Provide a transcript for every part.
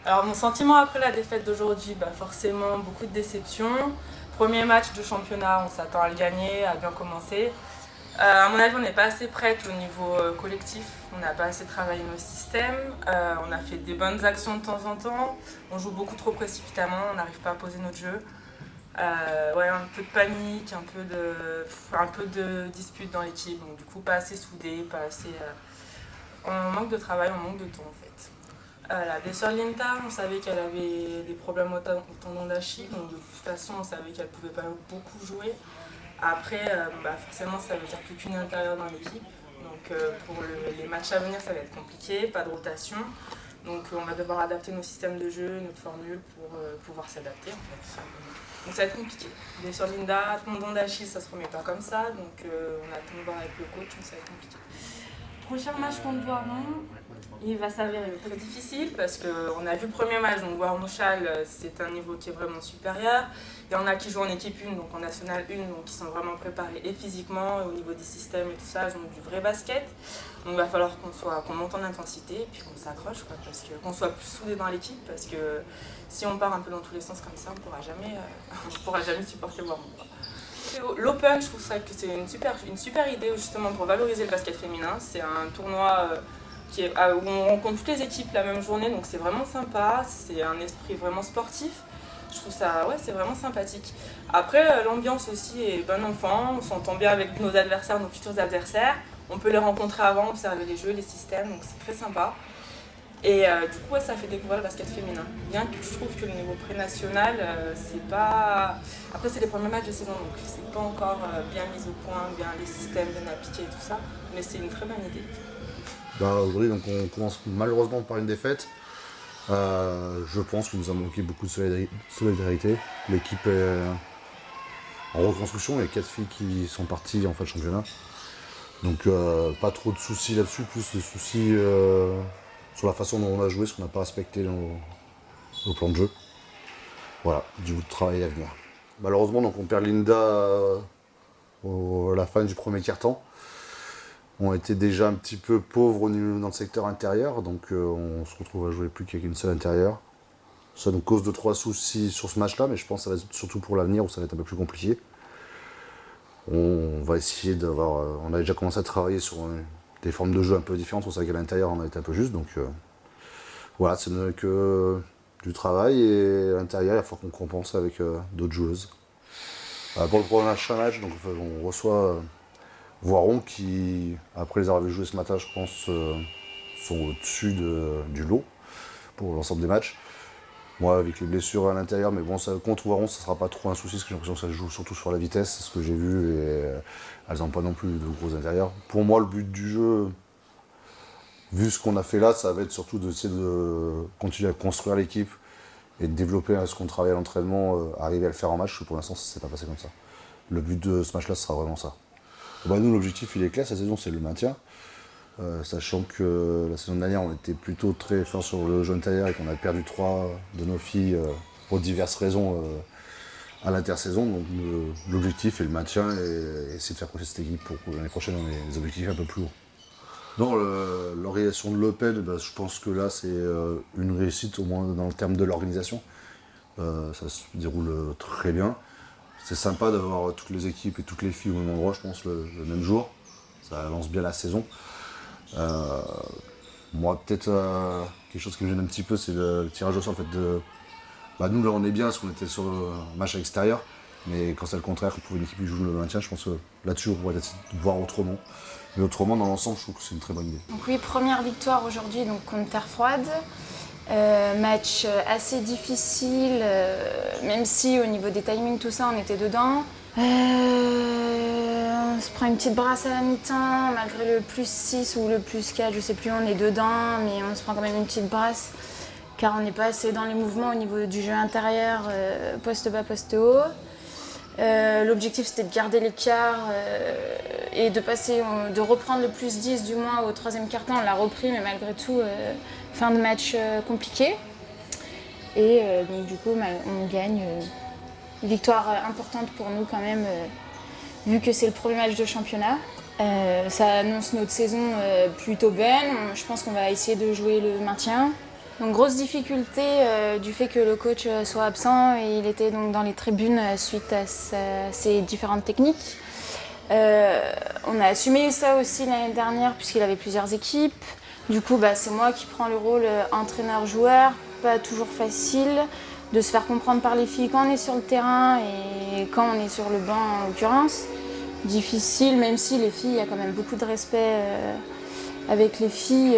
Alors mon sentiment après la défaite d'aujourd'hui, forcément beaucoup de déception. Premier match de championnat, on s'attend à le gagner, à bien commencer. À mon avis, on n'est pas assez prête au niveau collectif, on n'a pas assez travaillé nos systèmes, on a fait des bonnes actions de temps en temps, on joue beaucoup trop précipitamment, on n'arrive pas à poser notre jeu. Ouais, un peu de panique, un peu de dispute dans l'équipe, donc du coup pas assez soudé, pas assez... on manque de travail, on manque de temps en fait. La blessure Linta, on savait qu'elle avait des problèmes au tendon d'Achille, donc de toute façon on savait qu'elle pouvait pas beaucoup jouer. Après, forcément ça veut dire plus qu'une intérieure dans l'équipe, donc pour les matchs à venir ça va être compliqué, pas de rotation. Donc on va devoir adapter nos systèmes de jeu, notre formule pour pouvoir s'adapter en fait. Donc ça va être compliqué. Blessure Linda, tendon d'Achille ça se remet pas comme ça, donc on attend de voir avec le coach, donc ça va être compliqué. Prochain match contre Voiron, il va s'avérer très difficile parce qu'on a vu le premier match, donc Voiron-Châle, c'est un niveau qui est vraiment supérieur. Il y en a qui jouent en équipe 1, donc en National 1, donc qui sont vraiment préparés et physiquement, et au niveau des systèmes et tout ça, donc du vrai basket. Donc il va falloir qu'on monte en intensité et puis qu'on s'accroche, qu'on soit plus soudés dans l'équipe, parce que si on part un peu dans tous les sens comme ça, on ne pourra jamais supporter Voiron. L'Open, je trouve ça que c'est une super idée justement pour valoriser le basket féminin. C'est un tournoi où on rencontre toutes les équipes la même journée, donc c'est vraiment sympa. C'est un esprit vraiment sportif. Je trouve ça, ouais, c'est vraiment sympathique. Après, l'ambiance aussi est bon enfant. On s'entend bien avec nos adversaires, nos futurs adversaires. On peut les rencontrer avant, observer les jeux, les systèmes, donc c'est très sympa. Et du coup, ouais, ça fait découvrir le basket féminin. Bien que je trouve que le niveau pré-national, c'est pas. Après, c'est les premiers matchs de saison, donc c'est pas encore bien mis au point, bien les systèmes bien appliqués et tout ça. Mais c'est une très bonne idée. Aujourd'hui, donc on commence malheureusement par une défaite. Je pense qu'il nous a manqué beaucoup de solidarité. L'équipe est en reconstruction, il y a 4 filles qui sont parties en fin de championnat. Donc pas trop de soucis là-dessus, plus de soucis sur la façon dont on a joué, parce qu'on n'a pas respecté nos plans de jeu. Voilà, du bout de travail à venir. Malheureusement, donc on perd Linda à la fin du premier quart-temps. On était déjà un petit peu pauvres dans le secteur intérieur, donc on se retrouve à jouer plus qu'avec une seule intérieure. Ça nous cause 2-3 soucis sur ce match-là, mais je pense que ça va être surtout pour l'avenir où ça va être un peu plus compliqué. On va essayer d'avoir. On a déjà commencé à travailler sur des formes de jeu un peu différentes. On savait qu'à l'intérieur on a été un peu juste, donc voilà, ce n'est que du travail et à l'intérieur il va falloir qu'on compense avec d'autres joueuses. Pour le prochain match, donc, on reçoit Voiron qui, après les avoir vu jouer ce matin, je pense, sont au-dessus du lot pour l'ensemble des matchs. Moi, avec les blessures à l'intérieur, mais bon, contre Voiron, ça sera pas trop un souci, parce que j'ai l'impression que ça joue surtout sur la vitesse, c'est ce que j'ai vu, et elles n'ont pas non plus de gros intérieurs. Pour moi, le but du jeu, vu ce qu'on a fait là, ça va être surtout d'essayer de continuer à construire l'équipe et de développer ce qu'on travaille à l'entraînement, arriver à le faire en match, parce que pour l'instant, ça s'est pas passé comme ça. Le but de ce match-là, ce sera vraiment ça. Nous, l'objectif, il est clair, cette saison, c'est le maintien. Sachant que la saison dernière, on était plutôt très fort sur le jeu intérieur et qu'on a perdu 3 de nos filles pour diverses raisons à l'intersaison. Donc l'objectif est le maintien et essayer de faire progresser cette équipe pour l'année prochaine on ait des objectifs un peu plus hauts. Dans l'organisation de l'Open, je pense que là, c'est une réussite, au moins dans le terme de l'organisation. Ça se déroule très bien. C'est sympa d'avoir toutes les équipes et toutes les filles au même endroit, je pense, le même jour. Ça lance bien la saison. Moi, peut-être quelque chose qui me gêne un petit peu, c'est le tirage au sort. En fait, nous, là, on est bien parce qu'on était sur le match à l'extérieur. Mais quand c'est le contraire, pour une équipe qui joue le maintien, je pense que là-dessus, on pourrait essayer de voir autrement. Mais autrement, dans l'ensemble, je trouve que c'est une très bonne idée. Donc oui, première victoire aujourd'hui donc contre Terre Froide. Match assez difficile, même si au niveau des timings, tout ça, on était dedans. On se prend une petite brasse à la mi-temps, malgré le plus 6 ou le plus 4, je sais plus, on est dedans, mais on se prend quand même une petite brasse, car on n'est pas assez dans les mouvements au niveau du jeu intérieur, poste bas, poste haut. L'objectif c'était de garder l'écart et de reprendre le plus 10 du moins au troisième quart-temps. On l'a repris, mais malgré tout, fin de match compliqué. Et donc du coup, on gagne. Victoire importante pour nous quand même, vu que c'est le premier match de championnat. Ça annonce notre saison plutôt bonne. Je pense qu'on va essayer de jouer le maintien. Donc grosse difficulté du fait que le coach soit absent et il était donc dans les tribunes suite à ses différentes techniques. On a assumé ça aussi l'année dernière puisqu'il avait plusieurs équipes. Du coup, c'est moi qui prends le rôle entraîneur-joueur, pas toujours facile de se faire comprendre par les filles quand on est sur le terrain et quand on est sur le banc en l'occurrence. Difficile, même si les filles, il y a quand même beaucoup de respect avec les filles.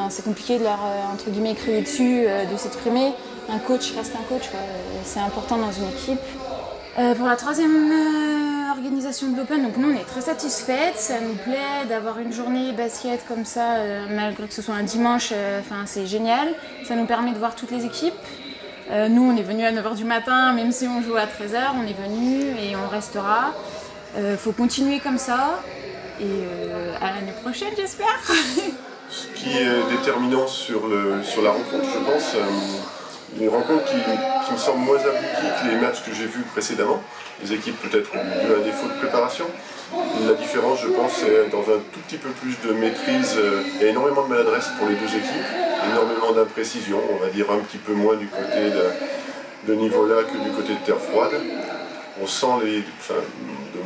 C'est compliqué de leur, entre guillemets, crier dessus, de s'exprimer. Un coach reste un coach, quoi. C'est important dans une équipe. Pour la troisième organisation de l'Open, donc nous on est très satisfaites, ça nous plaît d'avoir une journée basket comme ça, malgré que ce soit un dimanche, c'est génial. Ça nous permet de voir toutes les équipes. Nous on est venus à 9h du matin, même si on joue à 13h, on est venus et on restera. Faut continuer comme ça et à l'année prochaine j'espère. Ce qui est déterminant sur la rencontre, je pense, une rencontre qui me semble moins aboutie que les matchs que j'ai vus précédemment. Les équipes peut-être ont eu un défaut de préparation. La différence, je pense, c'est dans un tout petit peu plus de maîtrise et énormément de maladresse pour les deux équipes, énormément d'imprécision, on va dire un petit peu moins du côté de Nivola que du côté de Terre Froide. On sent de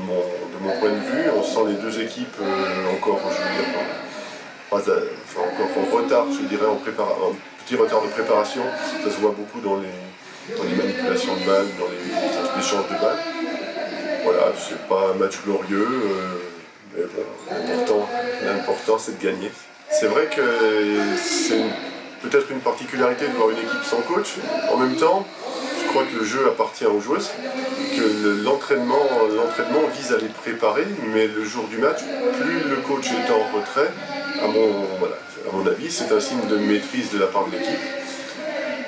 mon point de vue, on sent les deux équipes encore, je veux dire, encore en retard, je dirais, un petit retard de préparation. Ça se voit beaucoup dans les manipulations de balles, dans les échanges de balles. Voilà, c'est pas un match glorieux, mais bon, l'important c'est de gagner. C'est vrai que c'est peut-être une particularité de voir une équipe sans coach. En même temps, je crois que le jeu appartient aux joueuses, que l'entraînement vise à les préparer, mais le jour du match, plus le coach est en retrait, à mon avis, c'est un signe de maîtrise de la part de l'équipe.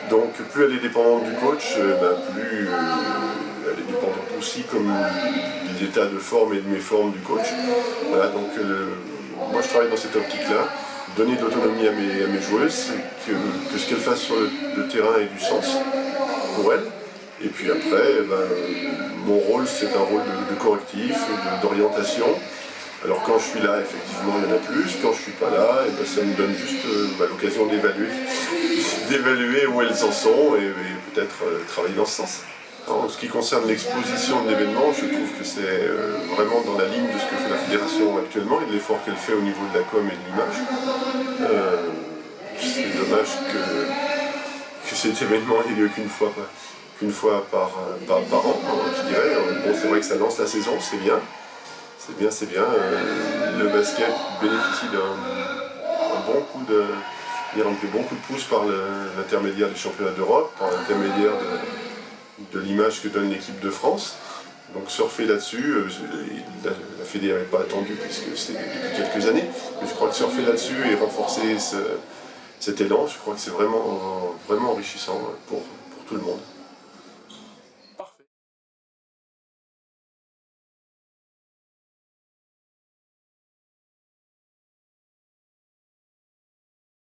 Donc plus elle est dépendante du coach, plus elle est dépendante aussi comme des états de forme et de méforme du coach. Voilà, donc moi je travaille dans cette optique-là, donner de l'autonomie à mes joueuses, que ce qu'elles fassent sur le terrain ait du sens pour elles. Et puis après, mon rôle c'est un rôle de correctif, d'orientation. Alors quand je suis là, effectivement, il y en a plus. Quand je suis pas là, ça me donne juste l'occasion d'évaluer où elles en sont et peut-être travailler dans ce sens. En ce qui concerne l'exposition de l'événement, je trouve que c'est vraiment dans la ligne de ce que fait la fédération actuellement et de l'effort qu'elle fait au niveau de la com et de l'image. C'est dommage que cet événement ait lieu qu'une fois par an, je dirais. Bon, c'est vrai que ça lance la saison, c'est bien. C'est bien. Le basket bénéficie d'un bon coup de pouce par l'intermédiaire du championnat d'Europe, par l'intermédiaire de l'image que donne l'équipe de France. Donc surfer là-dessus, la Fédé n'avait pas attendu puisque c'est depuis quelques années, mais je crois que surfer là-dessus et renforcer cet élan, je crois que c'est vraiment enrichissant pour tout le monde.